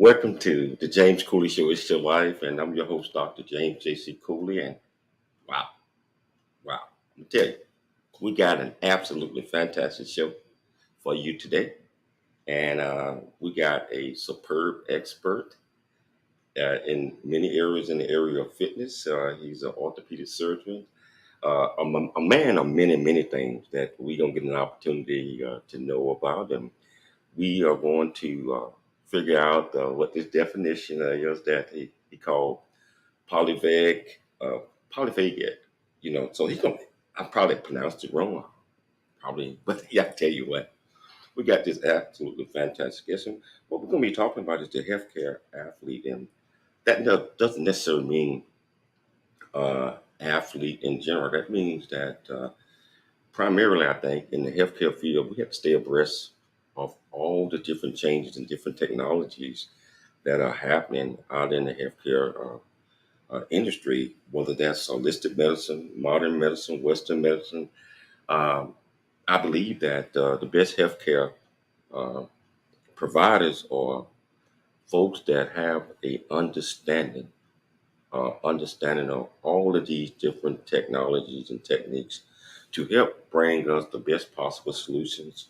Welcome to the James Cooley Show. It's your wife, and I'm your host, Dr. James J.C. Cooley. And wow, wow, I'm tell you, we got an absolutely fantastic show for you today. And we got a superb expert in many areas in the area of fitness. He's an orthopedic surgeon, a man of many, many things that we don't get an opportunity to know about. And we are going to figure out what this definition is that he called polyvag, uh, polyvagal. So he's going to, I probably pronounced it wrong, probably, but yeah, I tell you what, we got this absolutely fantastic guest. And what we're going to be talking about is the healthcare athlete. And that doesn't necessarily mean athlete in general. That means that primarily, I think, in the healthcare field, we have to stay abreast of all the different changes and different technologies that are happening out in the healthcare industry, whether that's holistic medicine, modern medicine, Western medicine. Um, I believe that the best healthcare uh, providers are folks that have a understanding of all of these different technologies and techniques to help bring us the best possible solutions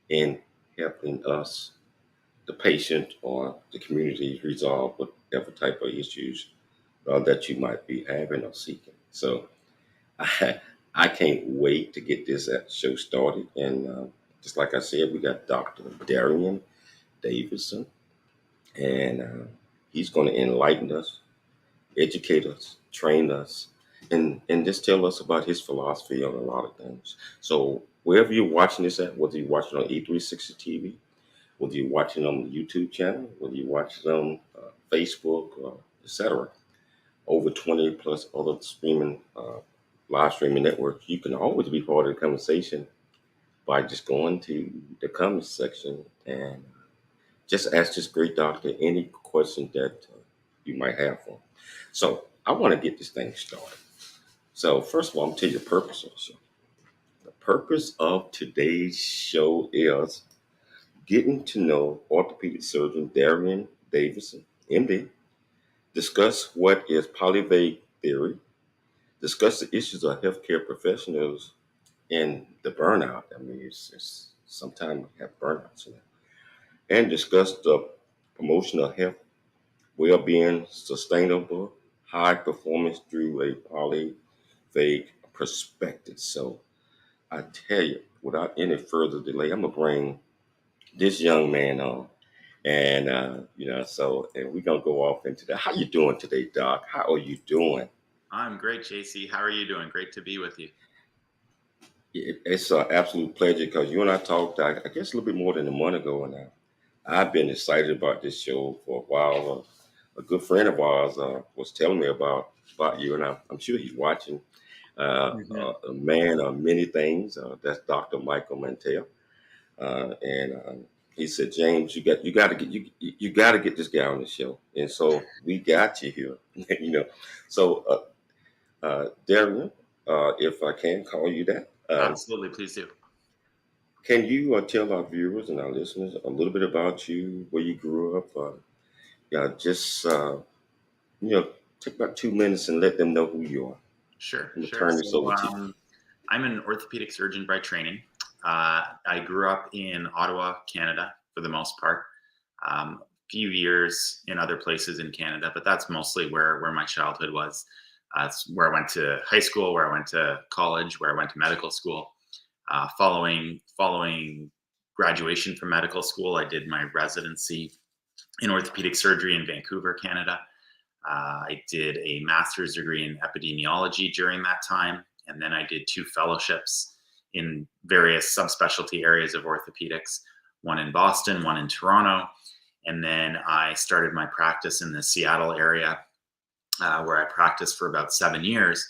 in helping us, the patient or the community, resolve whatever type of issues that you might be having or seeking. So I, I can't wait to get this show started. And just like I said, we got Dr. Darin Davidson, and he's going to enlighten us, educate us, train us, and just tell us about his philosophy on a lot of things. So wherever you're watching this at, whether you're watching on E360 TV, whether you're watching on the YouTube channel, whether you're watching on Facebook, etc., over 20 plus other streaming, live streaming networks, you can always be part of the conversation by just going to the comments section and just ask this great doctor any question that you might have for him. So I want to get this thing started. So first of all, I'm going to tell you the purpose of the show. The purpose of today's show is getting to know orthopedic surgeon Darin Davidson, MD, discuss what is polyvagal theory, discuss the issues of healthcare professionals and the burnout. I mean, it's sometimes we have burnouts, and discuss the promotion of health, well-being, sustainable, high performance through a polyvagal perspective. So I tell you, without any further delay, I'm gonna bring this young man on. And and we're gonna go off into that. How you doing today, Doc? How are you doing? I'm great, JC. How are you doing? Great to be with you. It's an absolute pleasure because you and I talked, I guess, a little bit more than a month ago, and I've been excited about this show for a while. A good friend of ours was telling me about you, and I'm sure he's watching. A man of many things. That's Dr. Michael Mantel, and he said, James, you got to get this guy on the show, and so we got you here. So Darian, if I can call you that. Absolutely, please do. Can you tell our viewers and our listeners a little bit about you, where you grew up? Yeah, just take about 2 minutes and let them know who you are. Sure. I'm gonna turn this over to you. I'm an orthopedic surgeon by training. I grew up in Ottawa, Canada, for the most part. A few years in other places in Canada, but that's mostly where my childhood was. It's where I went to high school, where I went to college, where I went to medical school. Following graduation from medical school, I did my residency in orthopedic surgery in Vancouver, Canada. I did a master's degree in epidemiology during that time, and then I did 2 fellowships in various subspecialty areas of orthopedics, one in Boston, one in Toronto, and then I started my practice in the Seattle area, where I practiced for about 7 years,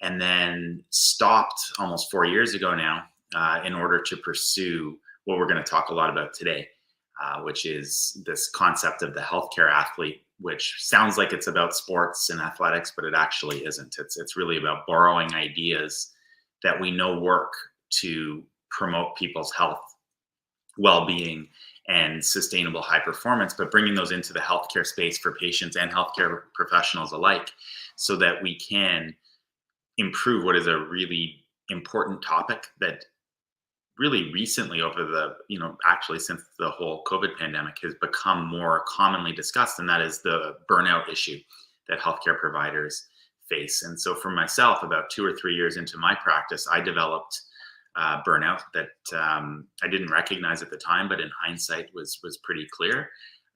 and then stopped almost 4 years ago now in order to pursue what we're going to talk a lot about today, which is this concept of the healthcare athlete, which sounds like it's about sports and athletics, but it actually isn't. It's really about borrowing ideas that we know work to promote people's health, well-being, and sustainable high performance, but bringing those into the healthcare space for patients and healthcare professionals alike, so that we can improve what is a really important topic that really recently over the, actually since the whole COVID pandemic has become more commonly discussed, and that is the burnout issue that healthcare providers face. And so for myself, about 2 or 3 years into my practice, I developed burnout that I didn't recognize at the time, but in hindsight was pretty clear.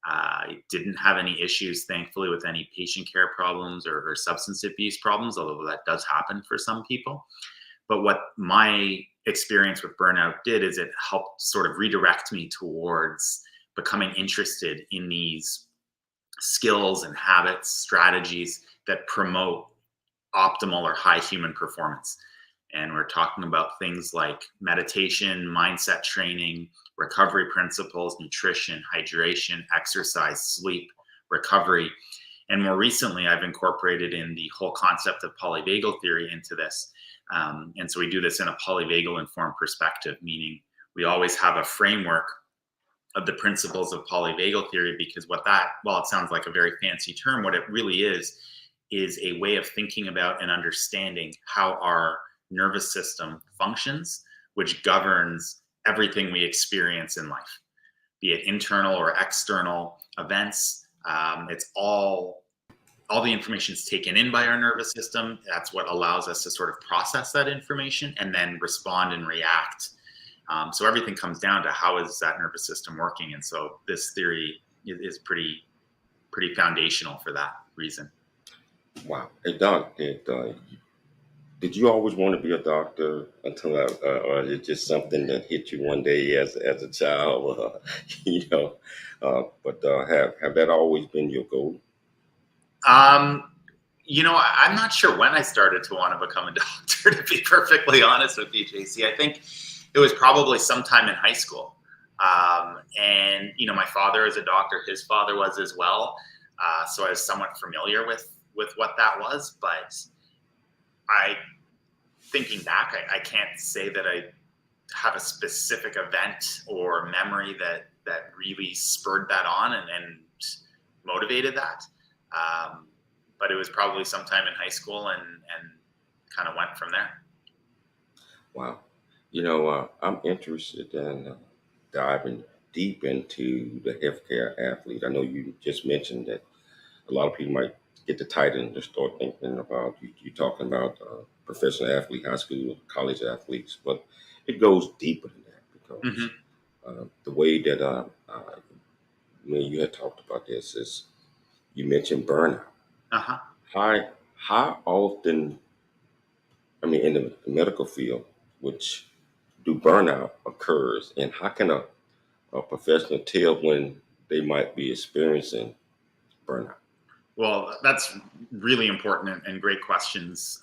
I didn't have any issues, thankfully, with any patient care problems or substance abuse problems, although that does happen for some people. But what my experience with burnout did is it helped sort of redirect me towards becoming interested in these skills and habits, strategies that promote optimal or high human performance. And we're talking about things like meditation, mindset training, recovery principles, nutrition, hydration, exercise, sleep, recovery. And more recently, I've incorporated in the whole concept of polyvagal theory into this. And so we do this in a polyvagal informed perspective, meaning we always have a framework of the principles of polyvagal theory, because while it sounds like a very fancy term, what it really is a way of thinking about and understanding how our nervous system functions, which governs everything we experience in life, be it internal or external events. It's all the information is taken in by our nervous system. That's what allows us to sort of process that information and then respond and react. So everything comes down to how is that nervous system working. And so this theory is pretty foundational for that reason. Wow. Hey, Doc, did you always want to be a doctor until, or is it just something that hit you one day as a child? Have that always been your goal? I'm not sure when I started to want to become a doctor, to be perfectly honest with you, JC. I think it was probably sometime in high school. And my father is a doctor, his father was as well. So I was somewhat familiar with what that was, but thinking back, I can't say that I have a specific event or memory that really spurred that on and motivated that. But it was probably sometime in high school and kind of went from there. Wow. I'm interested in diving deep into the healthcare athlete. I know you just mentioned that a lot of people might get the title and just start thinking about you talking about professional athlete, high school, college athletes, but it goes deeper than that because the way that when you had talked about this is you mentioned burnout. Uh-huh. How often, in the medical field, which do burnout occurs, and how can a professional tell when they might be experiencing burnout? Well, that's really important and great questions.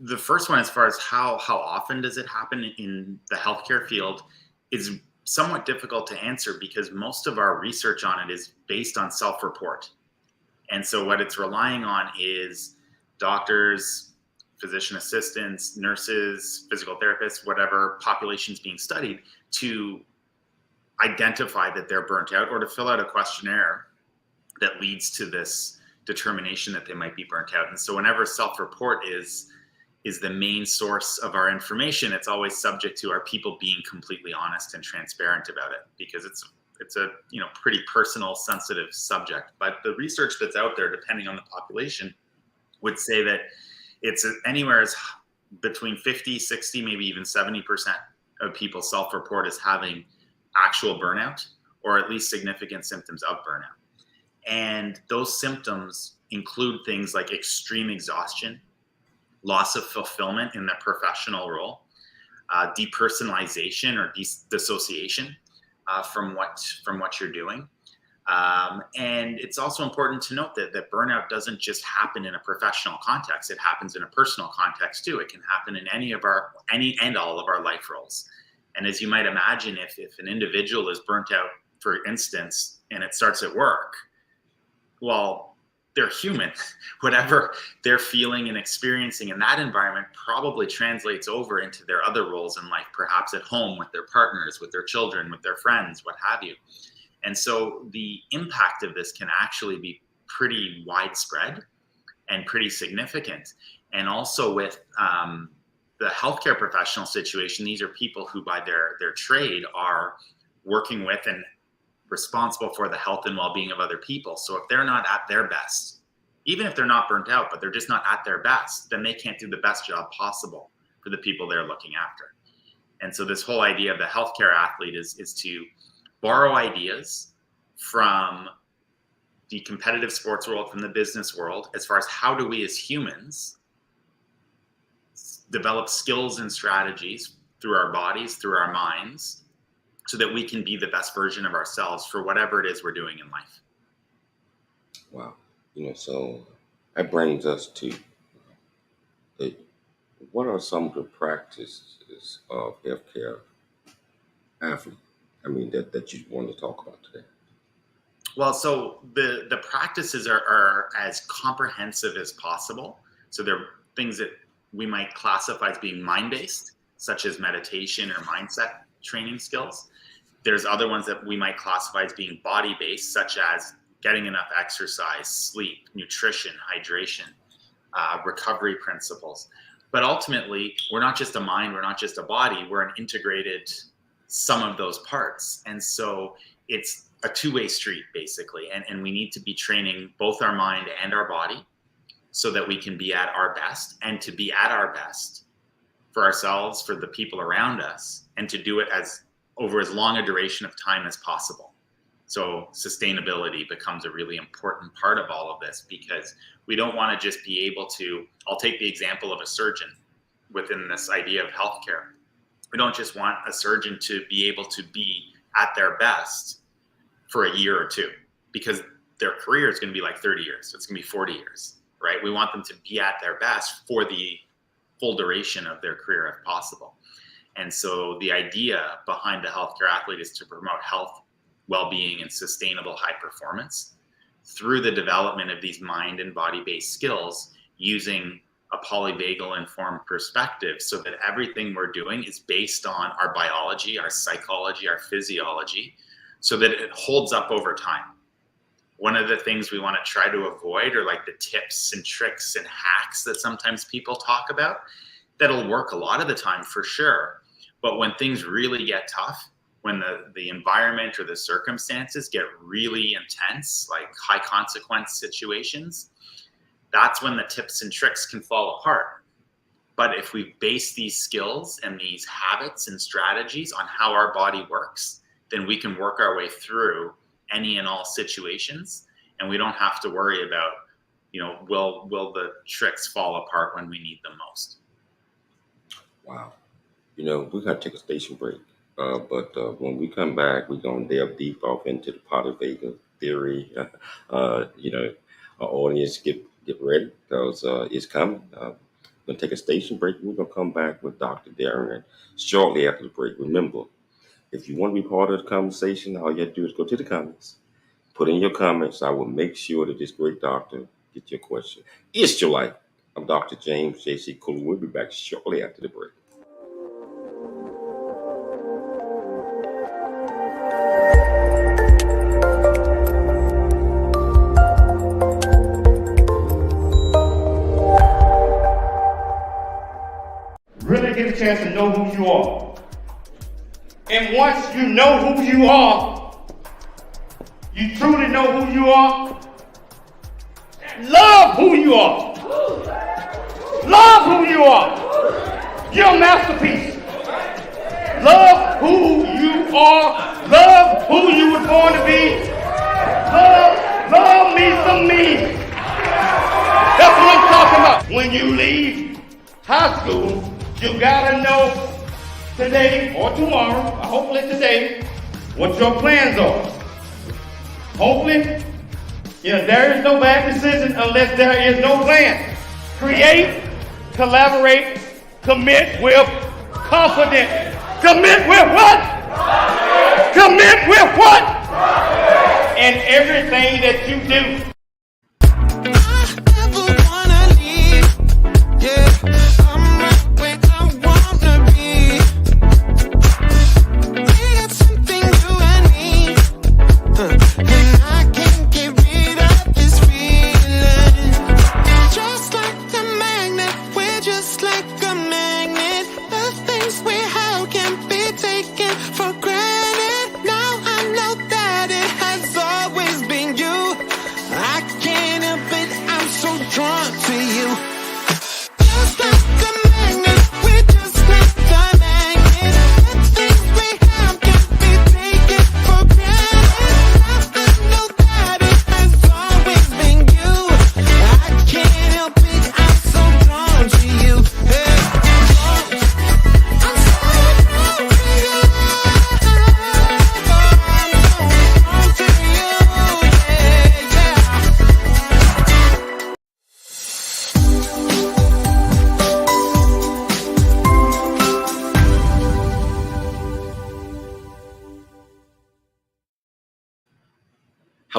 The first one, as far as how often does it happen in the healthcare field, is somewhat difficult to answer because most of our research on it is based on self-report. And so what it's relying on is doctors, physician assistants, nurses, physical therapists, whatever population's being studied, to identify that they're burnt out or to fill out a questionnaire that leads to this determination that they might be burnt out. And so whenever self-report is the main source of our information, it's always subject to our people being completely honest and transparent about it, because it's a pretty personal, sensitive subject. But the research that's out there, depending on the population, would say that it's anywhere as between 50, 60, maybe even 70% of people self-report as having actual burnout or at least significant symptoms of burnout. And those symptoms include things like extreme exhaustion, loss of fulfillment in their professional role, depersonalization or dissociation from what you're doing. And it's also important to note that burnout doesn't just happen in a professional context. It happens in a personal context too. It can happen in any and all of our life roles. And as you might imagine, if an individual is burnt out, for instance, and it starts at work, well, they're human. Whatever they're feeling and experiencing in that environment probably translates over into their other roles in life, perhaps at home with their partners, with their children, with their friends, what have you. And so the impact of this can actually be pretty widespread and pretty significant. And also with the healthcare professional situation, these are people who by their trade are working with and responsible for the health and well-being of other people. So if they're not at their best, even if they're not burnt out, but they're just not at their best, then they can't do the best job possible for the people they're looking after. And so this whole idea of the healthcare athlete is to borrow ideas from the competitive sports world, from the business world, as far as how do we as humans develop skills and strategies through our bodies, through our minds, so that we can be the best version of ourselves for whatever it is we're doing in life. Wow. So that brings us to what are some of the practices of healthcare athlete? That you want to talk about today. Well, so the practices are as comprehensive as possible. So they're things that we might classify as being mind-based, such as meditation or mindset training skills. There's other ones that we might classify as being body-based, such as getting enough exercise, sleep, nutrition, hydration, recovery principles. But ultimately, we're not just a mind, we're not just a body, we're an integrated sum of those parts. And so it's a two-way street, basically. And we need to be training both our mind and our body so that we can be at our best, and to be at our best for ourselves, for the people around us, and to do it over as long a duration of time as possible. So sustainability becomes a really important part of all of this, because we don't want to just be able to, I'll take the example of a surgeon within this idea of healthcare. We don't just want a surgeon to be able to be at their best for a year or two, because their career is going to be like 30 years. So it's going to be 40 years, right? We want them to be at their best for the full duration of their career if possible. And so the idea behind the healthcare athlete is to promote health, well-being, and sustainable high performance through the development of these mind and body-based skills using a polyvagal informed perspective, so that everything we're doing is based on our biology, our psychology, our physiology, so that it holds up over time. One of the things we want to try to avoid are like the tips and tricks and hacks that sometimes people talk about. That'll work a lot of the time for sure. But when things really get tough, when the environment or the circumstances get really intense, like high consequence situations, that's when the tips and tricks can fall apart. But if we base these skills and these habits and strategies on how our body works, then we can work our way through any and all situations, and we don't have to worry about, will the tricks fall apart when we need them most. Wow. We're going to take a station break. But when we come back, we're going to delve deep off into the Polyvagal theory. Our audience, get ready, because it's coming. We're going to take a station break. We're going to come back with Dr. Darin shortly after the break. Remember, if you want to be part of the conversation, all you have to do is go to the comments. Put in your comments. I will make sure that this great doctor gets your question. It's your life. I'm Dr. James J.C. Cooler. We'll be back shortly after the break. Really get a chance to know who you are. And once you know who you are, you truly know who you are, love who you are. Love who you are. You're a masterpiece. Love who you are. Love who you were born to be. Love me some me. That's what I'm talking about. When you leave high school, you gotta know today or tomorrow, or hopefully today, what your plans are. Hopefully, there is no bad decision unless there is no plan. Create, collaborate, commit with confidence. Commit with what? Commit with what? In everything that you do.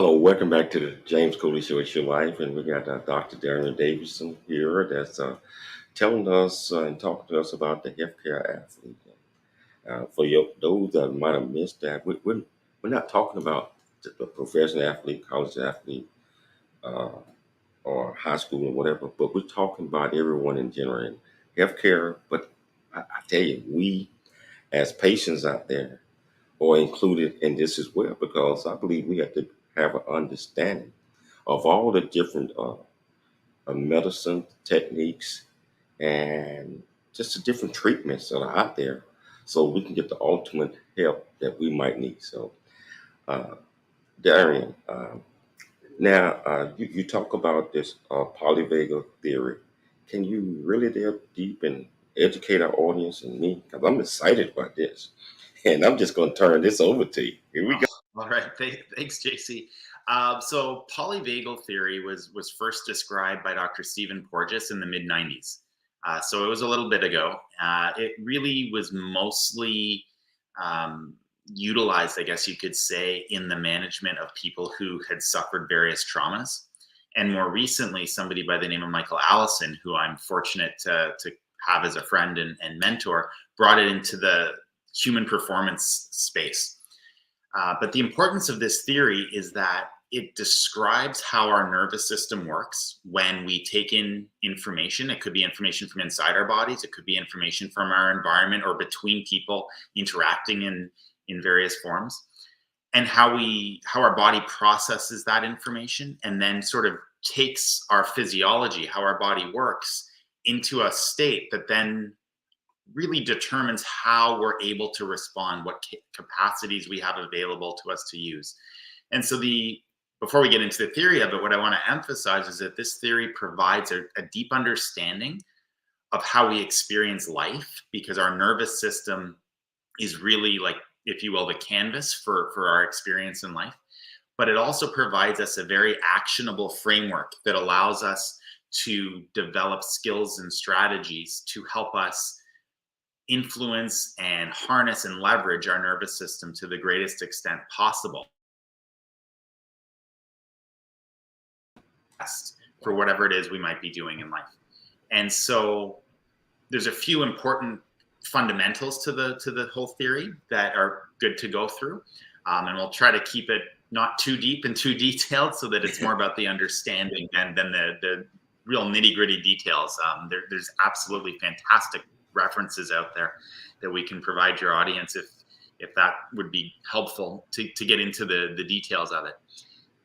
Hello, welcome back to the James Cooley Show. It's Your Life, and we got Dr. Darin Davidson here that's telling us and talking to us about the healthcare athlete. Those that might have missed that, we're not talking about the professional athlete, college athlete, uh, or high school or whatever, but we're talking about everyone in general in healthcare. But I tell you, we as patients out there are included in this as well, because I believe we have to have an understanding of all the different medicine techniques and just the different treatments that are out there so we can get the ultimate help that we might need. So, uh, Darian, you talk about this polyvagal theory. Can you really delve deep and educate our audience and me? Because I'm excited about this. And I'm just going to turn this over to you. Here we go. All right, thanks, JC. So polyvagal theory was first described by Dr. Stephen Porges in the mid '90s. So it was a little bit ago. It really was mostly utilized, I guess you could say, in the management of people who had suffered various traumas. And more recently, somebody by the name of Michael Allison, who I'm fortunate to have as a friend and mentor, brought it into the human performance space. But the importance of this theory is that it describes how our nervous system works when we take in information. It could be information from inside our bodies. It could be information from our environment or between people interacting in various forms, and how our body processes that information and then sort of takes our physiology, how our body works, into a state that then really determines how we're able to respond, what capacities we have available to us to use. And so before we get into the theory of it, what I want to emphasize is that this theory provides a deep understanding of how we experience life, because our nervous system is really, like, if you will, the canvas for our experience in life. But it also provides us a very actionable framework that allows us to develop skills and strategies to help us influence and harness and leverage our nervous system to the greatest extent possible for whatever it is we might be doing in life. And so there's a few important fundamentals to the whole theory that are good to go through. And we'll try to keep it not too deep and too detailed so that it's more about the understanding than the real nitty gritty details. There's absolutely fantastic references out there that we can provide your audience if that would be helpful to get into the details of it.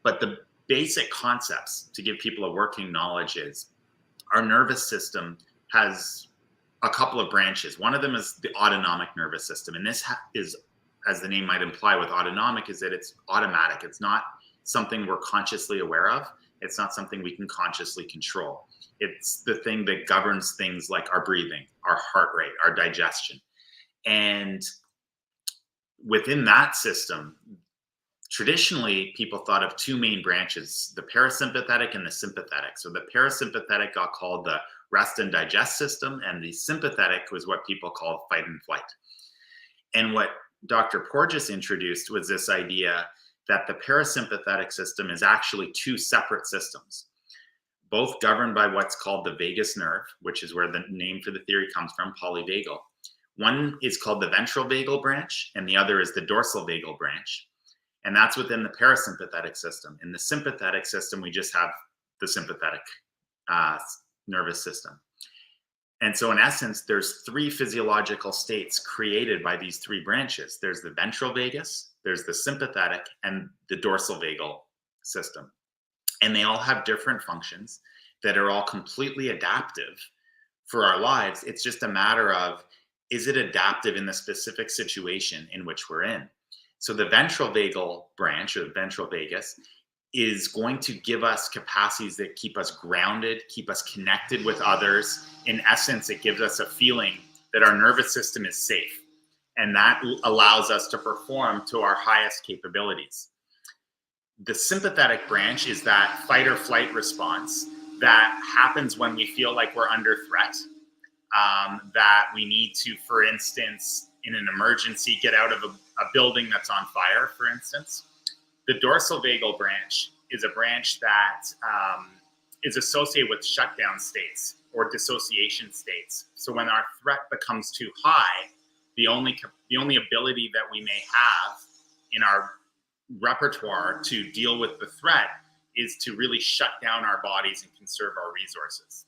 But the basic concepts to give people a working knowledge is our nervous system has a couple of branches. One of them is the autonomic nervous system. And this is, as the name might imply with autonomic, is that it's automatic. It's not something we're consciously aware of. It's not something we can consciously control. It's the thing that governs things like our breathing, our heart rate, our digestion. And within that system, traditionally, people thought of two main branches, the parasympathetic and the sympathetic. So the parasympathetic got called the rest and digest system, and the sympathetic was what people call fight and flight. And what Dr. Porges introduced was this idea that the parasympathetic system is actually two separate systems, both governed by what's called the vagus nerve, which is where the name for the theory comes from, polyvagal. One is called the ventral vagal branch, and the other is the dorsal vagal branch. And that's within the parasympathetic system. In the sympathetic system, we just have the sympathetic nervous system. And so in essence, there's three physiological states created by these three branches. There's the ventral vagus, there's the sympathetic, and the dorsal vagal system. And they all have different functions that are all completely adaptive for our lives. It's just a matter of, is it adaptive in the specific situation in which we're in? So the ventral vagal branch, or the ventral vagus, is going to give us capacities that keep us grounded, keep us connected with others. In essence, it gives us a feeling that our nervous system is safe. And that allows us to perform to our highest capabilities. The sympathetic branch is that fight or flight response that happens when we feel like we're under threat, that we need to, for instance, in an emergency, get out of a building that's on fire, for instance. The dorsal vagal branch is a branch that is associated with shutdown states or dissociation states. So when our threat becomes too high, the only ability that we may have in our repertoire to deal with the threat is to really shut down our bodies and conserve our resources.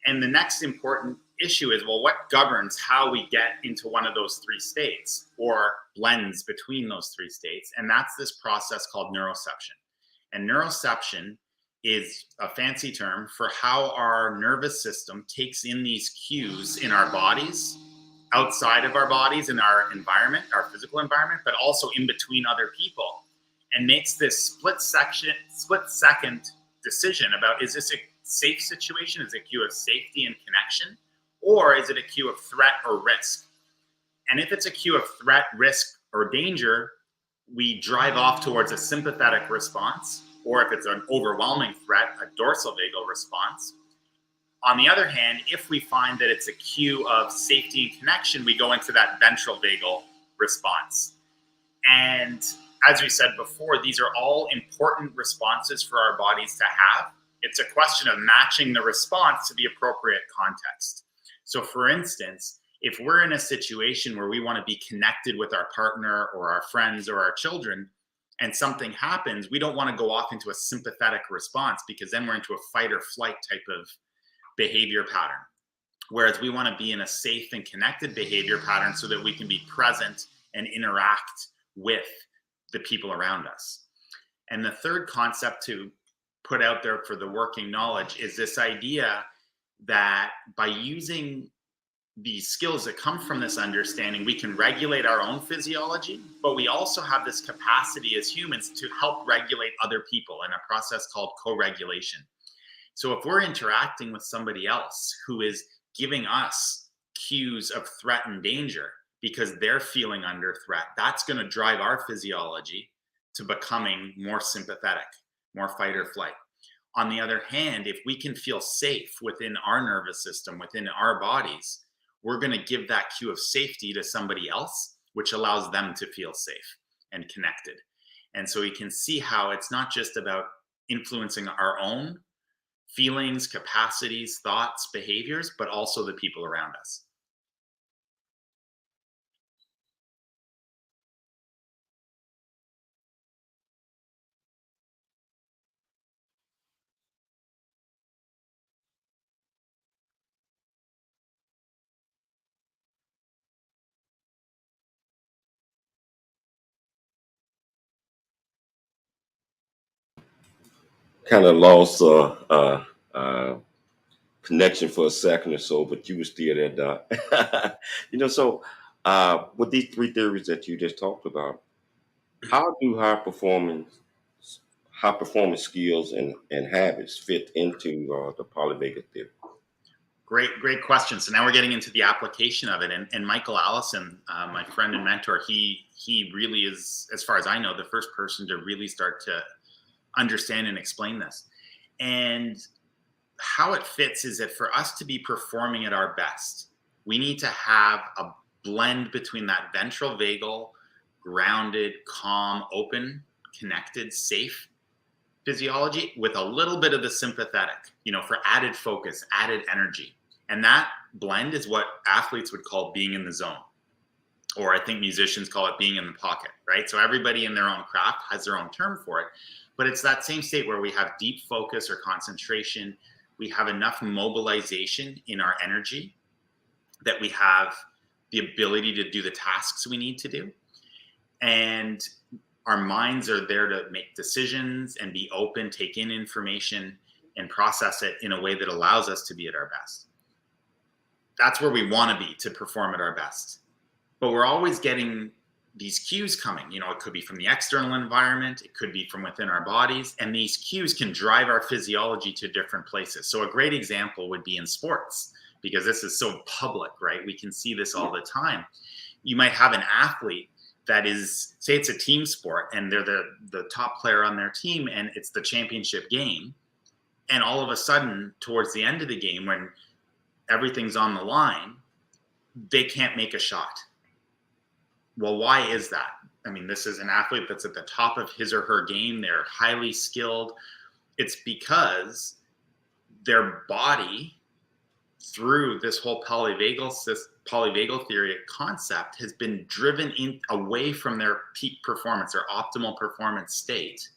And the next important issue is, well, what governs how we get into one of those three states or blends between those three states? And that's this process called neuroception. And neuroception is a fancy term for how our nervous system takes in these cues in our bodies, outside of our bodies, in our environment, our physical environment, but also in between other people, and makes this split second decision about, is this a safe situation? Is it a cue of safety and connection? Or is it a cue of threat or risk? And if it's a cue of threat, risk, or danger, we drive off towards a sympathetic response. Or if it's an overwhelming threat, a dorsal vagal response. On the other hand, if we find that it's a cue of safety and connection, we go into that ventral vagal response. And as we said before, these are all important responses for our bodies to have. It's a question of matching the response to the appropriate context. So for instance, if we're in a situation where we want to be connected with our partner or our friends or our children, and something happens, we don't want to go off into a sympathetic response, because then we're into a fight or flight type of behavior pattern. Whereas we want to be in a safe and connected behavior pattern so that we can be present and interact with the people around us. And the third concept to put out there for the working knowledge is this idea that by using these skills that come from this understanding, we can regulate our own physiology, but we also have this capacity as humans to help regulate other people in a process called co-regulation. So if we're interacting with somebody else who is giving us cues of threat and danger because they're feeling under threat, that's going to drive our physiology to becoming more sympathetic, more fight or flight. On the other hand, if we can feel safe within our nervous system, within our bodies, we're going to give that cue of safety to somebody else, which allows them to feel safe and connected. And so we can see how it's not just about influencing our own feelings, capacities, thoughts, behaviors, but also the people around us. Kind of lost connection for a second or so, but you were still there, Doc. So with these three theories that you just talked about, how do high performance skills and habits fit into the polyvagal theory? Great question. So now we're getting into the application of it. And Michael Allison, my friend and mentor, he really is, as far as I know, the first person to really start to understand and explain this. And how it fits is that for us to be performing at our best, we need to have a blend between that ventral vagal, grounded, calm, open, connected, safe physiology with a little bit of the sympathetic, for added focus, added energy. And that blend is what athletes would call being in the zone. Or I think musicians call it being in the pocket, right? So everybody in their own craft has their own term for it. But it's that same state where we have deep focus or concentration. We have enough mobilization in our energy that we have the ability to do the tasks we need to do. And our minds are there to make decisions and be open, take in information, and process it in a way that allows us to be at our best. That's where we want to be to perform at our best. But we're always getting these cues coming. It could be from the external environment, it could be from within our bodies, and these cues can drive our physiology to different places. So a great example would be in sports, because this is so public, right? We can see this all the time. You might have an athlete that is, say it's a team sport, and they're the top player on their team, and it's the championship game. And all of a sudden, towards the end of the game, when everything's on the line, they can't make a shot. Well, why is that? I mean, this is an athlete that's at the top of his or her game. They're highly skilled. It's because their body, through this whole polyvagal theory concept, has been driven away from their peak performance, their optimal performance state,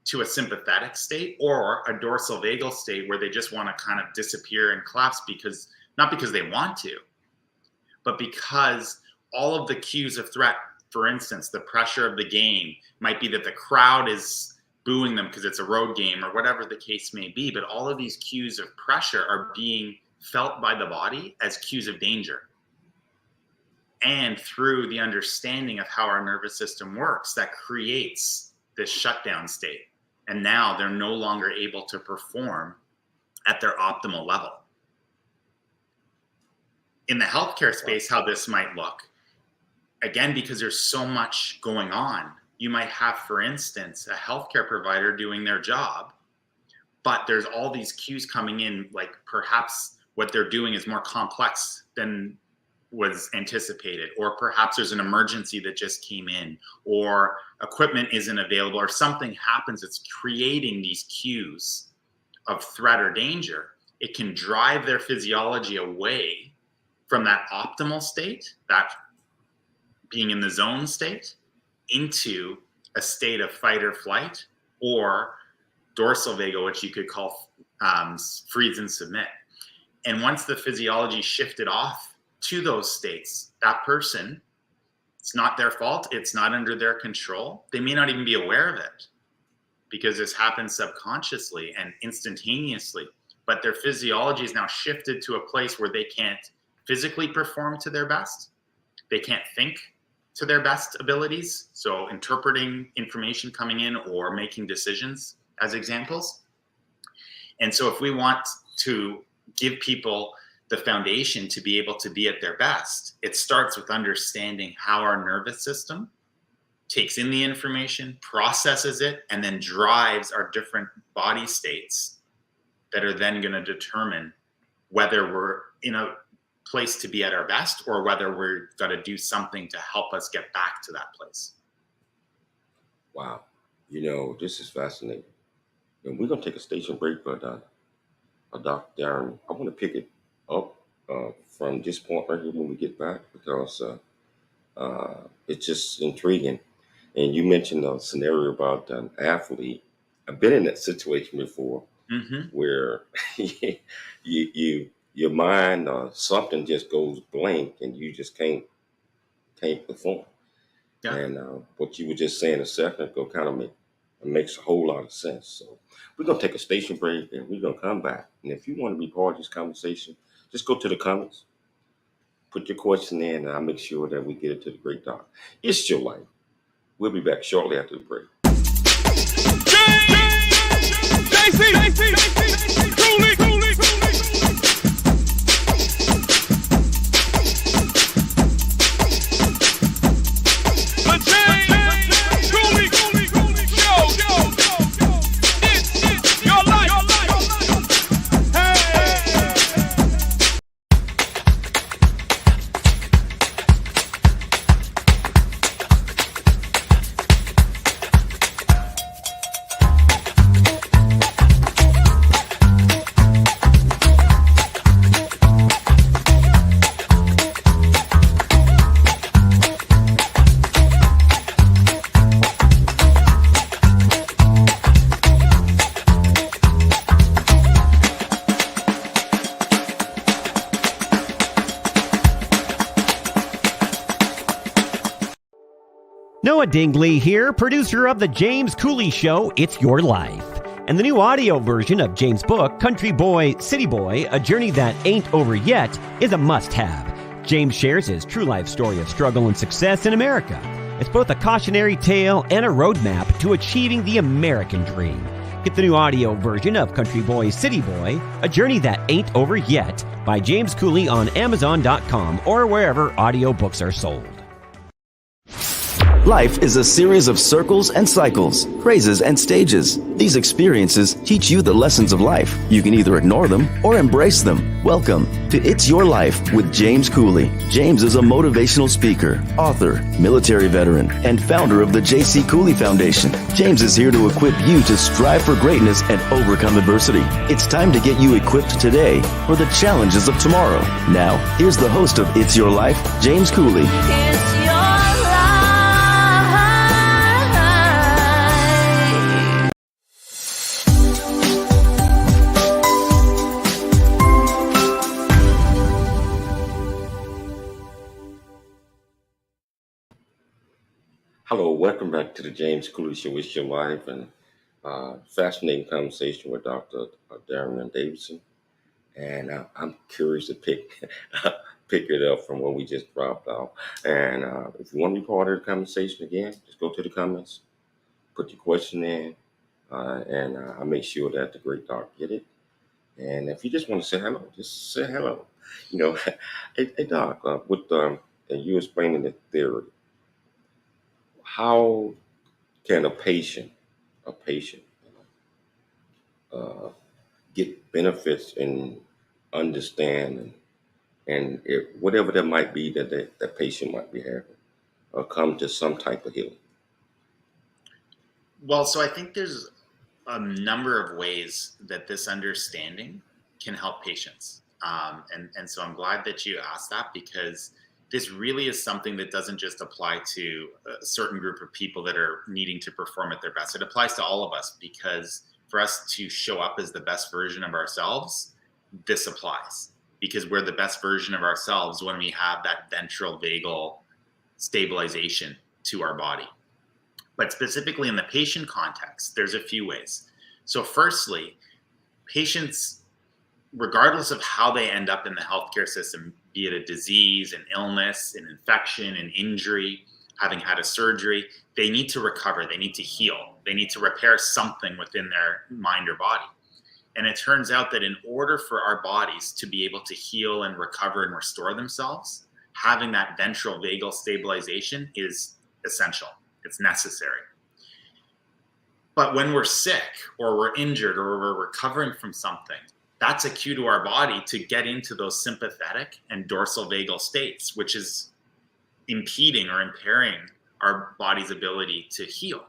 to a sympathetic state or a dorsal vagal state where they just want to kind of disappear and collapse, because not because they want to, but because all of the cues of threat, for instance, the pressure of the game might be that the crowd is booing them because it's a road game or whatever the case may be. But all of these cues of pressure are being felt by the body as cues of danger. And through the understanding of how our nervous system works, that creates this shutdown state. And now they're no longer able to perform at their optimal level. In the healthcare space, how this might look, again, because there's so much going on, you might have, for instance, a healthcare provider doing their job, but there's all these cues coming in, like perhaps what they're doing is more complex than was anticipated, or perhaps there's an emergency that just came in, or equipment isn't available, or something happens that's creating these cues of threat or danger. It can drive their physiology away from that optimal state, that being in the zone state, into a state of fight or flight, or dorsal vagal, which you could call freeze and submit. And once the physiology shifted off to those states, that person, it's not their fault, it's not under their control. They may not even be aware of it, because this happens subconsciously and instantaneously, but their physiology is now shifted to a place where they can't physically perform to their best. They can't think to their best abilities. So interpreting information coming in or making decisions as examples. And so if we want to give people the foundation to be able to be at their best, it starts with understanding how our nervous system takes in the information, processes it, and then drives our different body states that are then going to determine whether we're in a place to be at our best or whether we're got to do something to help us get back to that place. Wow. This is fascinating. And we're going to take a station break, but Dr. Darin, I want to pick it up from this point right here when we get back, because it's just intriguing. And you mentioned a scenario about an athlete. I've been in that situation before, where your mind or something just goes blank and you just can't perform. Yeah. And what you were just saying a second ago kind of makes a whole lot of sense. So we're going to take a station break and we're going to come back. And if you want to be part of this conversation, just go to the comments, put your question in, and I'll make sure that we get it to the great doc. It's your life. We'll be back shortly after the break. Noah Dingley here, producer of The James Cooley Show, It's Your Life. And the new audio version of James' book, Country Boy, City Boy, A Journey That Ain't Over Yet, is a must-have. James shares his true life story of struggle and success in America. It's both a cautionary tale and a roadmap to achieving the American dream. Get the new audio version of Country Boy, City Boy, A Journey That Ain't Over Yet by James Cooley on Amazon.com or wherever audiobooks are sold. Life is a series of circles and cycles, phrases and stages. These experiences teach you the lessons of life. You can either ignore them or embrace them. Welcome to It's Your Life with James Cooley. James is a motivational speaker, author, military veteran, and founder of the J.C. Cooley Foundation. James is here to equip you to strive for greatness and overcome adversity. It's time to get you equipped today for the challenges of tomorrow. Now, here's the host of It's Your Life, James Cooley. It's your life. Hello, welcome back to the James Cooley Show. It's Your Life, and fascinating conversation with Dr. Darin Davidson. And I'm curious to pick it up from where we just dropped off. And if you want to be part of the conversation again, just go to the comments, put your question in, and I'll make sure that the great doc get it. And if you just want to say hello, just say hello. You know, hey doc, with and you explaining the theory, how can a patient get benefits and understand and if, whatever that might be that patient might be having, or come to some type of healing? Well, so I think there's a number of ways that this understanding can help patients. And so I'm glad that you asked that, because this really is something that doesn't just apply to a certain group of people that are needing to perform at their best. It applies to all of us, because for us to show up as the best version of ourselves, this applies, because we're the best version of ourselves when we have that ventral vagal stabilization to our body. But specifically in the patient context, there's a few ways. So firstly, patients, regardless of how they end up in the healthcare system, be it a disease, an illness, an infection, an injury, having had a surgery, they need to recover, they need to heal, they need to repair something within their mind or body. And it turns out that in order for our bodies to be able to heal and recover and restore themselves, having that ventral vagal stabilization is essential. It's necessary. But when we're sick or we're injured or we're recovering from something, that's a cue to our body to get into those sympathetic and dorsal vagal states, which is impeding or impairing our body's ability to heal.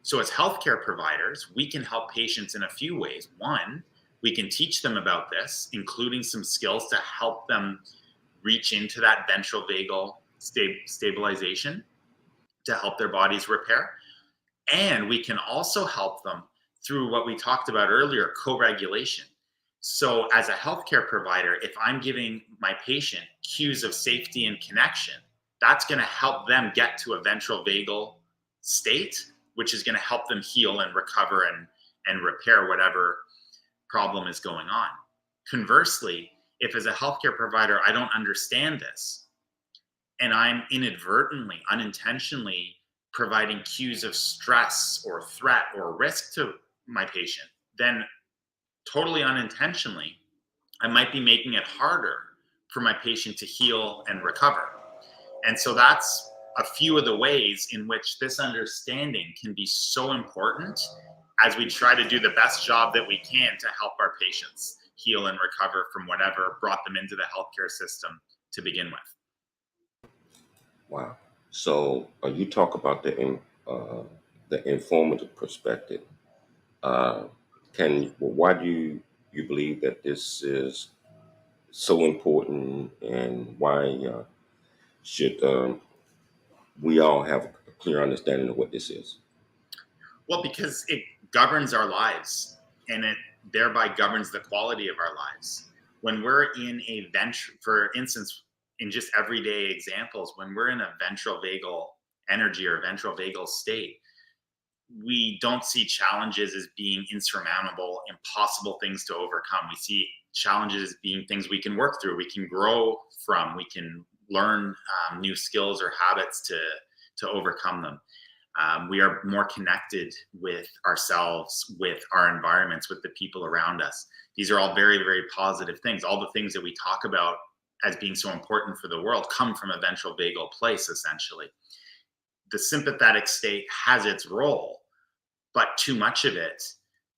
So as healthcare providers, we can help patients in a few ways. One, we can teach them about this, including some skills to help them reach into that ventral vagal stabilization to help their bodies repair. And we can also help them through what we talked about earlier, co-regulation. So as a healthcare provider, if I'm giving my patient cues of safety and connection, that's going to help them get to a ventral vagal state, which is going to help them heal and recover and repair whatever problem is going on. Conversely, if as a healthcare provider, I don't understand this, and I'm inadvertently, unintentionally providing cues of stress or threat or risk to my patient, then totally unintentionally, I might be making it harder for my patient to heal and recover. And so that's a few of the ways in which this understanding can be so important as we try to do the best job that we can to help our patients heal and recover from whatever brought them into the healthcare system to begin with. Wow. So you talk about the informative perspective. Why do you believe that this is so important, and why should we all have a clear understanding of what this is? Well, because it governs our lives, and it thereby governs the quality of our lives. When we're in a for instance, in just everyday examples, when we're in a ventral vagal energy or ventral vagal state, we don't see challenges as being insurmountable, impossible things to overcome. We see challenges as being things we can work through, we can grow from, we can learn new skills or habits to overcome them. We are more connected with ourselves, with our environments, with the people around us. These are all very, very positive things. All the things that we talk about as being so important for the world come from a ventral vagal place, essentially. the sympathetic state has its role, but too much of it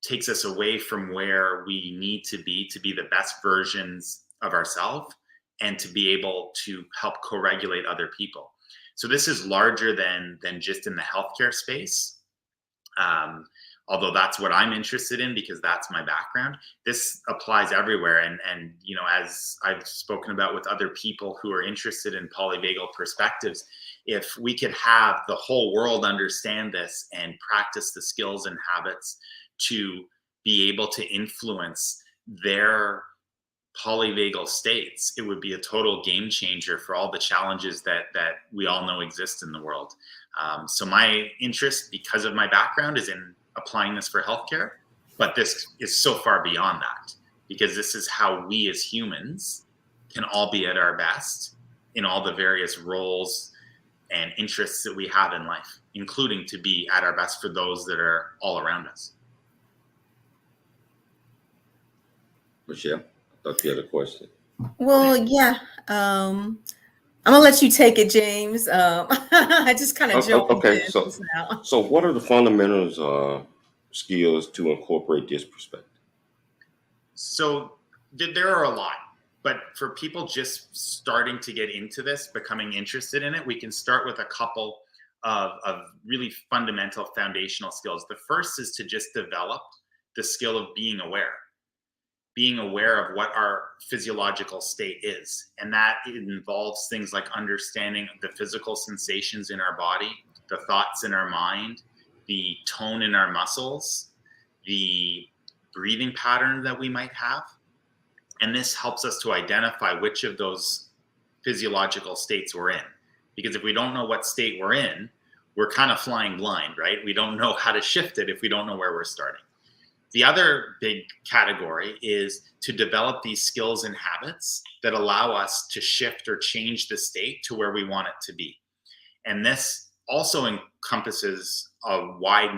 takes us away from where we need to be the best versions of ourselves and to be able to help co-regulate other people. So this is larger than just in the healthcare space. Although that's what I'm interested in because that's my background. This applies everywhere. And you know, as I've spoken about with other people who are interested in polyvagal perspectives, if we could have the whole world understand this and practice the skills and habits to be able to influence their polyvagal states, it would be a total game changer for all the challenges that we all know exist in the world. So my interest, because of my background, is in applying this for healthcare, but this is so far beyond that, because this is how we as humans can all be at our best in all the various roles and interests that we have in life, including to be at our best for those that are all around us. Michelle, I thought you had a question. Well, yeah. I'm gonna let you take it, James. I just kind of jumped Okay, in so just now. so what are the fundamentals skills to incorporate this perspective? So there are a lot, but for people just starting to get into this, becoming interested in it, we can start with a couple of really fundamental foundational skills. The first is to just develop the skill of being aware of what our physiological state is. And that involves things like understanding the physical sensations in our body, the thoughts in our mind, the tone in our muscles, the breathing pattern that we might have. And this helps us to identify which of those physiological states we're in. Because if we don't know what state we're in, we're kind of flying blind, right? We don't know how to shift it if we don't know where we're starting. The other big category is to develop these skills and habits that allow us to shift or change the state to where we want it to be. And this also encompasses a wide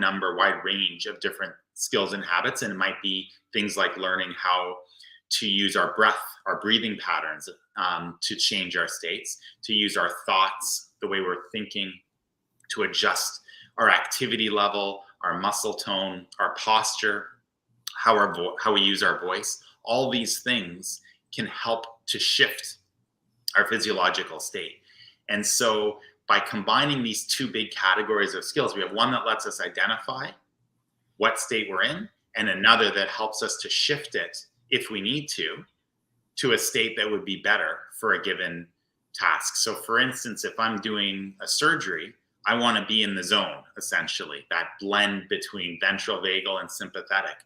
range of different skills and habits. And it might be things like learning how to use our breath, our breathing patterns to change our states, to use our thoughts, the way we're thinking, to adjust our activity level, our muscle tone, our posture, how we use our voice. All these things can help to shift our physiological state. And so by combining these two big categories of skills, we have one that lets us identify what state we're in, and another that helps us to shift it, if we need to a state that would be better for a given task. So for instance, if I'm doing a surgery, I want to be in the zone, essentially, that blend between ventral vagal and sympathetic.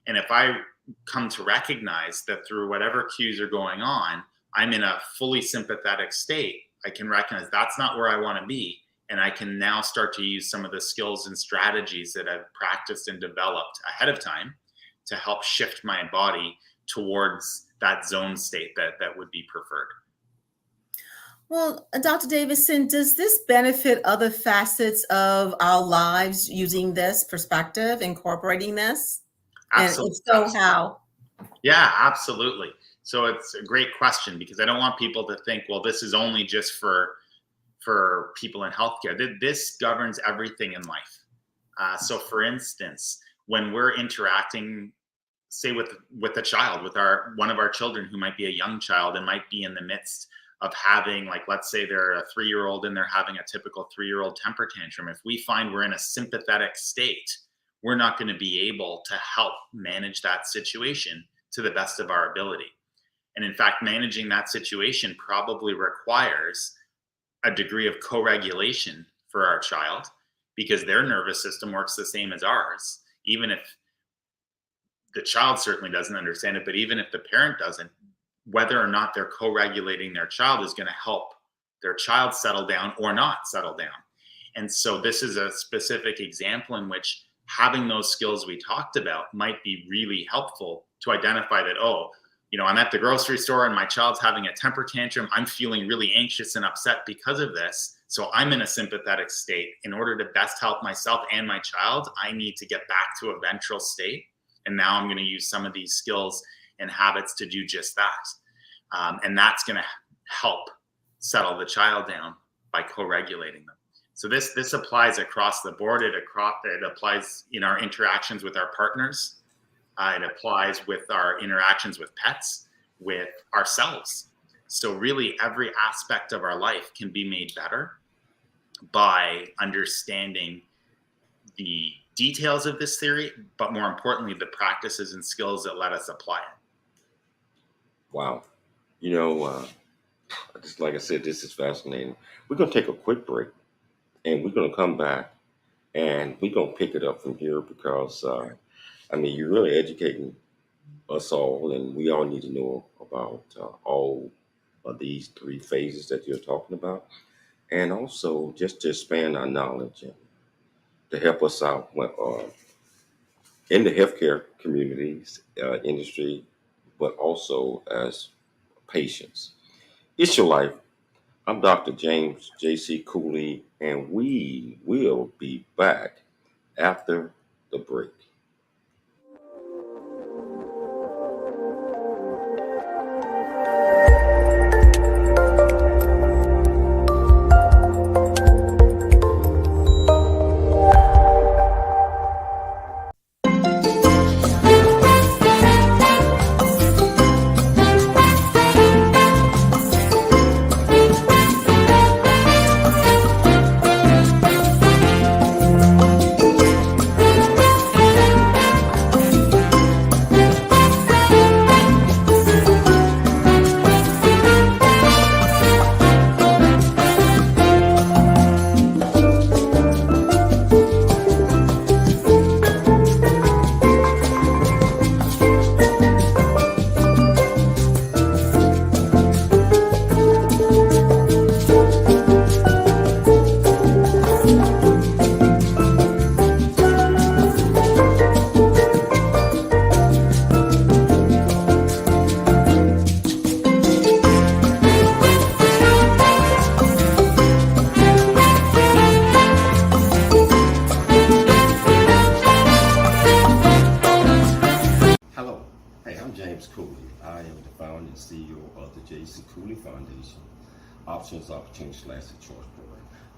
And if I come to recognize that through whatever cues are going on, I'm in a fully sympathetic state, I can recognize that's not where I want to be. And I can now start to use some of the skills and strategies that I've practiced and developed ahead of time to help shift my body towards that zone state that would be preferred. Well, Dr. Davidson, does this benefit other facets of our lives using this perspective, incorporating this? Absolutely. And if so, how? Yeah, absolutely. So it's a great question, because I don't want people to think, well, this is only just for people in healthcare. This governs everything in life. So for instance, when we're interacting, say with a child, with one of our children who might be a young child and might be in the midst of having, like, let's say they're a 3-year-old and they're having a typical 3-year-old temper tantrum. If we find we're in a sympathetic state, we're not going to be able to help manage that situation to the best of our ability. And in fact, managing that situation probably requires a degree of co-regulation for our child, because their nervous system works the same as ours. Even if the child certainly doesn't understand it, but even if the parent doesn't, whether or not they're co-regulating their child is going to help their child settle down or not settle down. And so this is a specific example in which having those skills we talked about might be really helpful to identify that, oh, I'm at the grocery store and my child's having a temper tantrum. I'm feeling really anxious and upset because of this. So I'm in a sympathetic state. In order to best help myself and my child, I need to get back to a ventral state. And now I'm going to use some of these skills and habits to do just that. And that's going to help settle the child down by co-regulating them. So this applies across the board. It applies in our interactions with our partners. It applies with our interactions with pets, with ourselves. So really every aspect of our life can be made better by understanding the details of this theory, but more importantly, the practices and skills that let us apply it. Wow. Just like I said, this is fascinating. We're going to take a quick break, and we're going to come back, and we're going to pick it up from here because, you're really educating us all, and we all need to know about all of these three phases that you're talking about, and also just to expand our knowledge and to help us out in the healthcare communities, industry, but also as patients. It's your life. I'm Dr. James J.C. Cooley, and we will be back after the break.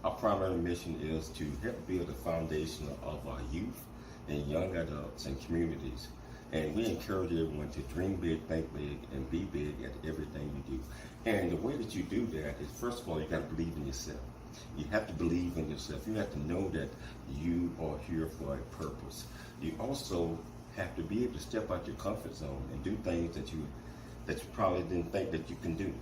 Our primary mission is to help build the foundation of our youth and young adults and communities. And we encourage everyone to dream big, think big, and be big at everything you do. And the way that you do that is, first of all, you got to believe in yourself. You have to believe in yourself. You have to know that you are here for a purpose. You also have to be able to step out your comfort zone and do things that you probably didn't think that you can do.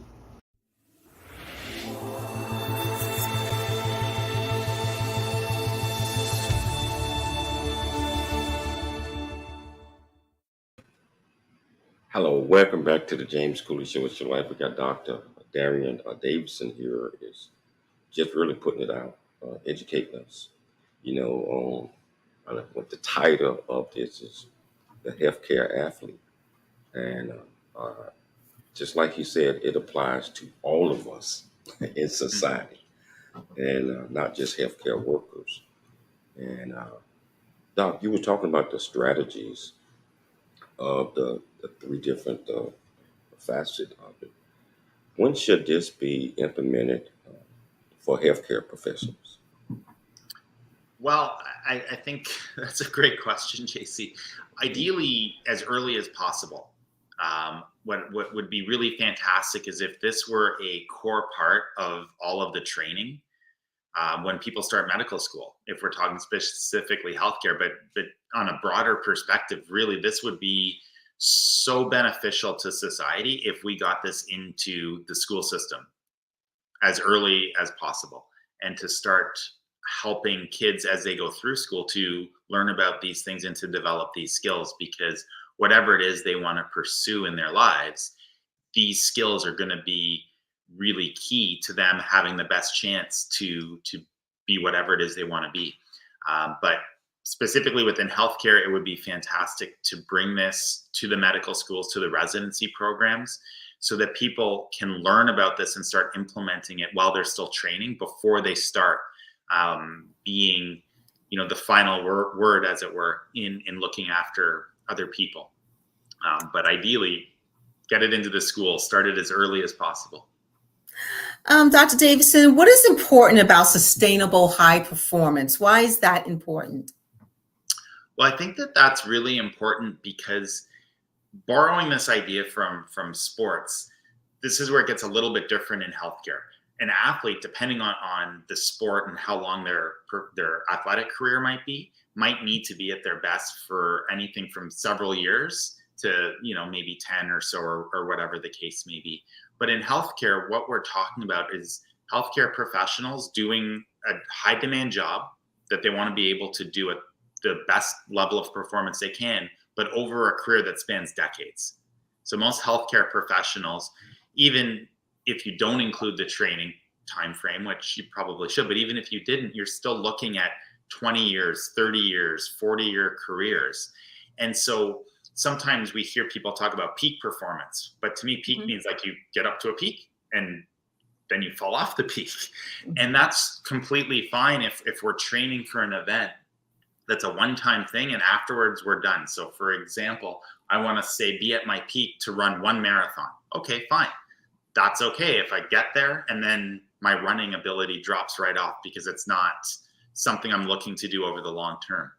Hello, welcome back to the James Cooley Show. It's your life. We got Dr. Darin Davidson here is just really putting it out, educating us. What the title of this is, the healthcare athlete, and just like he said, it applies to all of us in society, and not just healthcare workers. And Doc, you were talking about the strategies of the three different facets of it. When should this be implemented for healthcare professionals? Well, I think that's a great question, JC. Ideally, as early as possible. What would be really fantastic is if this were a core part of all of the training when people start medical school, if we're talking specifically healthcare, but on a broader perspective, really, this would be so beneficial to society if we got this into the school system as early as possible, and to start helping kids as they go through school to learn about these things and to develop these skills, because whatever it is they want to pursue in their lives, these skills are going to be really key to them having the best chance to be whatever it is they want to be. But specifically within healthcare, it would be fantastic to bring this to the medical schools, to the residency programs, so that people can learn about this and start implementing it while they're still training before they start being, the final word, as it were, in looking after other people. But ideally, get it into the school, start it as early as possible. Dr. Davidson, what is important about sustainable high performance? Why is that important? Well, I think that that's really important because borrowing this idea from sports, this is where it gets a little bit different in healthcare. An athlete, depending on the sport and how long their athletic career might be, might need to be at their best for anything from several years to, maybe 10 or so, or whatever the case may be. But in healthcare, what we're talking about is healthcare professionals doing a high demand job that they want to be able to do at the best level of performance they can, but over a career that spans decades. So most healthcare professionals, even if you don't include the training time frame, which you probably should, but even if you didn't, you're still looking at 20 years, 30 years, 40-year careers. And so sometimes we hear people talk about peak performance, but to me, peak means like you get up to a peak and then you fall off the peak. And that's completely fine if we're training for an event that's a one-time thing and afterwards we're done. So for example, I want to say be at my peak to run one marathon. Okay, fine. That's okay if I get there and then my running ability drops right off because it's not something I'm looking to do over the long term.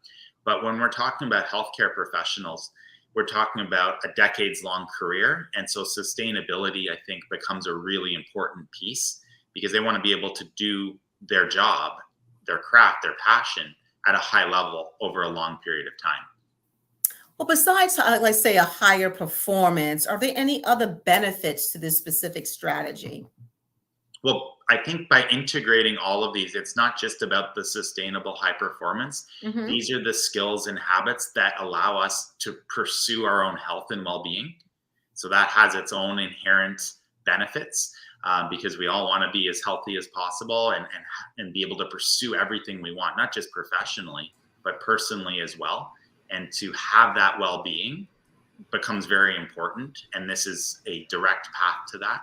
But when we're talking about healthcare professionals, we're talking about a decades-long career. And so sustainability, I think, becomes a really important piece because they want to be able to do their job, their craft, their passion at a high level over a long period of time. Well, besides, let's say, a higher performance, are there any other benefits to this specific strategy? Well, I think by integrating all of these, it's not just about the sustainable high performance. Mm-hmm. These are the skills and habits that allow us to pursue our own health and well-being. So that has its own inherent benefits because we all want to be as healthy as possible and be able to pursue everything we want, not just professionally, but personally as well. And to have that well-being becomes very important. And this is a direct path to that.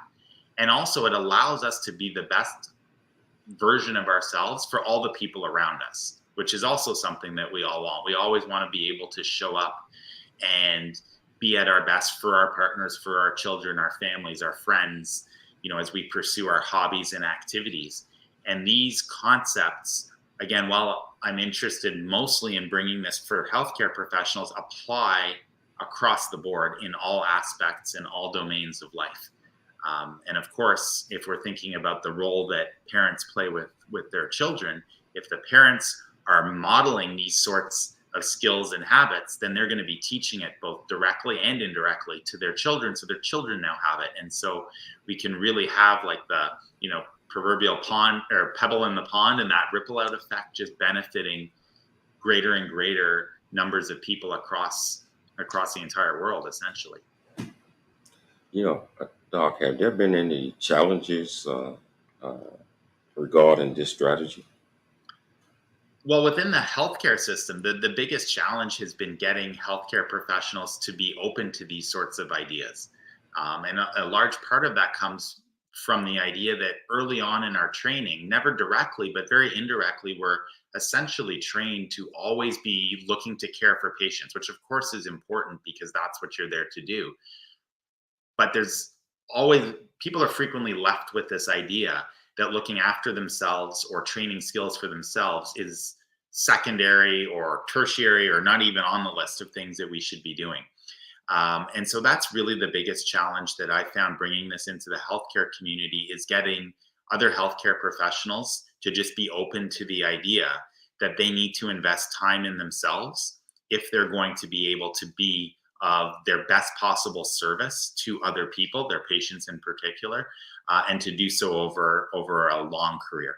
And also it allows us to be the best version of ourselves for all the people around us, which is also something that we all want. We always want to be able to show up and be at our best for our partners, for our children, our families, our friends, as we pursue our hobbies and activities. And these concepts, again, while I'm interested mostly in bringing this for healthcare professionals, apply across the board in all aspects and all domains of life. And of course, if we're thinking about the role that parents play with their children, if the parents are modeling these sorts of skills and habits, then they're going to be teaching it both directly and indirectly to their children. So their children now have it. And so we can really have like the, proverbial pond or pebble in the pond, and that ripple out effect just benefiting greater and greater numbers of people across the entire world, essentially. Doc, have there been any challenges regarding this strategy? Well, within the healthcare system, the biggest challenge has been getting healthcare professionals to be open to these sorts of ideas. And a large part of that comes from the idea that early on in our training, never directly, but very indirectly, we're essentially trained to always be looking to care for patients, which of course is important because that's what you're there to do. But people are frequently left with this idea that looking after themselves or training skills for themselves is secondary or tertiary or not even on the list of things that we should be doing. And so that's really the biggest challenge that I found bringing this into the healthcare community is getting other healthcare professionals to just be open to the idea that they need to invest time in themselves if they're going to be able to be of their best possible service to other people, their patients in particular, and to do so over a long career.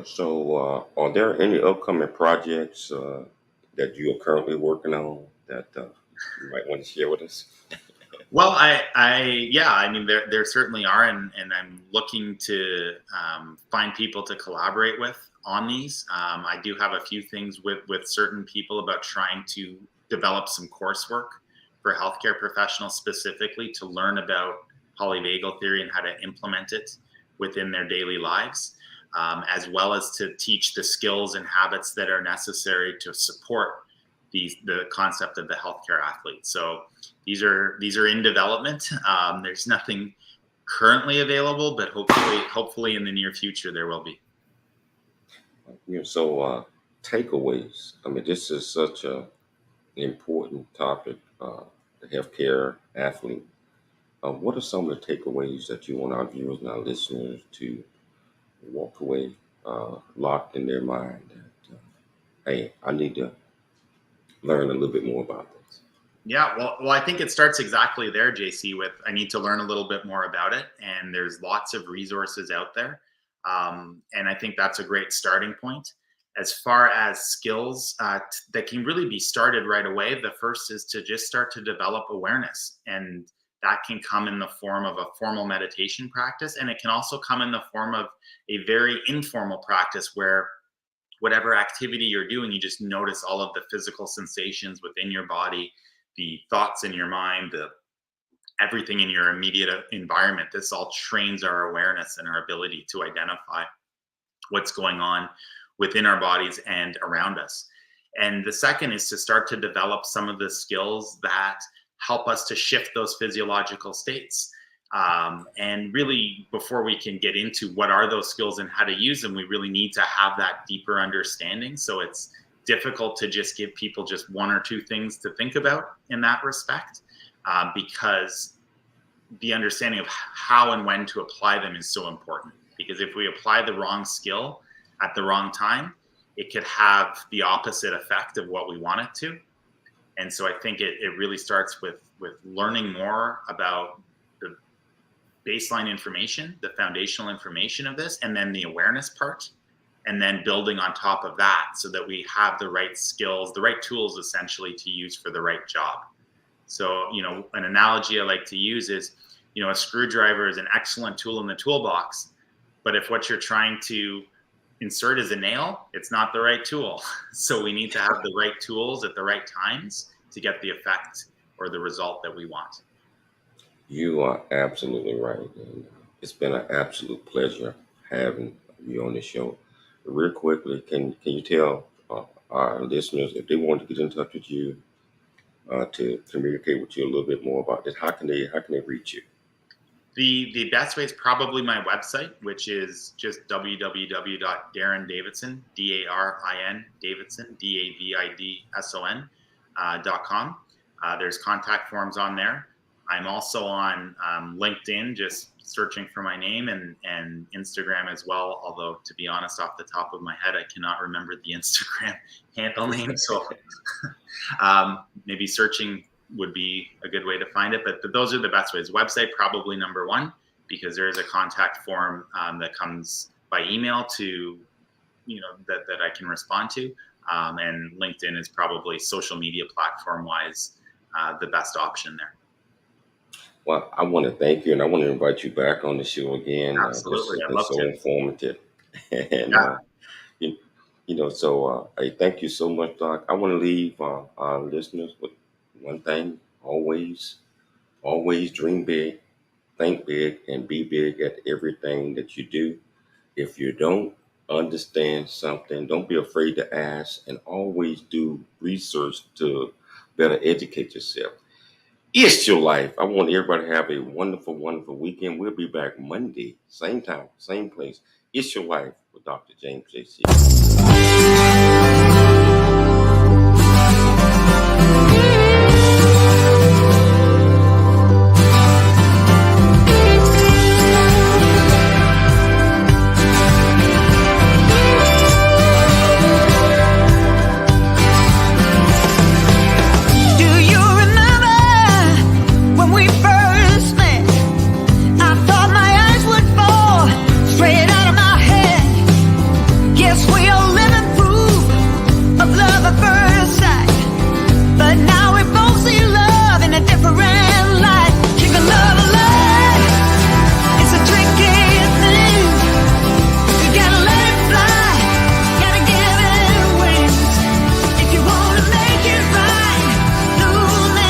So are there any upcoming projects that you are currently working on that you might want to share with us? Well, there certainly are, and I'm looking to find people to collaborate with on these. I do have a few things with certain people about trying to develop some coursework for healthcare professionals specifically to learn about polyvagal theory and how to implement it within their daily lives, as well as to teach the skills and habits that are necessary to support the concept of the healthcare athlete. So these are in development. There's nothing currently available, but hopefully in the near future there will be. So takeaways. I mean, this is such a important topic. The healthcare athlete. What are some of the takeaways that you want our viewers and our listeners to walk away locked in their mind that, hey, I need to learn a little bit more about this? Yeah, well, I think it starts exactly there, JC, with I need to learn a little bit more about it. And there's lots of resources out there. And I think that's a great starting point. As far as skills that can really be started right away, the first is to just start to develop awareness. And that can come in the form of a formal meditation practice. And it can also come in the form of a very informal practice where whatever activity you're doing, you just notice all of the physical sensations within your body, the thoughts in your mind, everything in your immediate environment. This all trains our awareness and our ability to identify what's going on within our bodies and around us. And the second is to start to develop some of the skills that help us to shift those physiological states. And really, before we can get into what are those skills and how to use them, we really need to have that deeper understanding. So it's difficult to just give people just one or two things to think about in that respect, because the understanding of how and when to apply them is so important. Because if we apply the wrong skill at the wrong time, it could have the opposite effect of what we want it to. And so I think it really starts with learning more about the baseline information, the foundational information of this, and then the awareness part, and then building on top of that so that we have the right skills, the right tools essentially to use for the right job. So, an analogy I like to use is, a screwdriver is an excellent tool in the toolbox, but if what you're trying to insert is a nail, it's not the right tool. So we need to have the right tools at the right times to get the effect or the result that we want. You are absolutely right. And it's been an absolute pleasure having you on the show. Real quickly, can you tell our listeners if they want to get in touch with you to communicate with you a little bit more about this? How can they reach you? The best way is probably my website, which is just www.darindavidson, Darin Davidson, DAVIDSON.com. There's contact forms on there. I'm also on LinkedIn, just searching for my name, and Instagram as well. Although, to be honest, off the top of my head, I cannot remember the Instagram handle name. So maybe searching would be a good way to find it. But those are the best ways. Website, probably number one, because there is a contact form that comes by email to, that I can respond to. And LinkedIn is probably social media platform wise the best option there. Well, I want to thank you, and I want to invite you back on the show again. Absolutely, This has been so informative. And, I thank you so much, Doc. I want to leave our listeners with one thing: always dream big, think big, and be big at everything that you do. If you don't understand something, don't be afraid to ask, and always do research to better educate yourself. It's your life. I want everybody to have a wonderful, wonderful weekend. We'll be back Monday, same time, same place. It's your life with Dr. James J.C.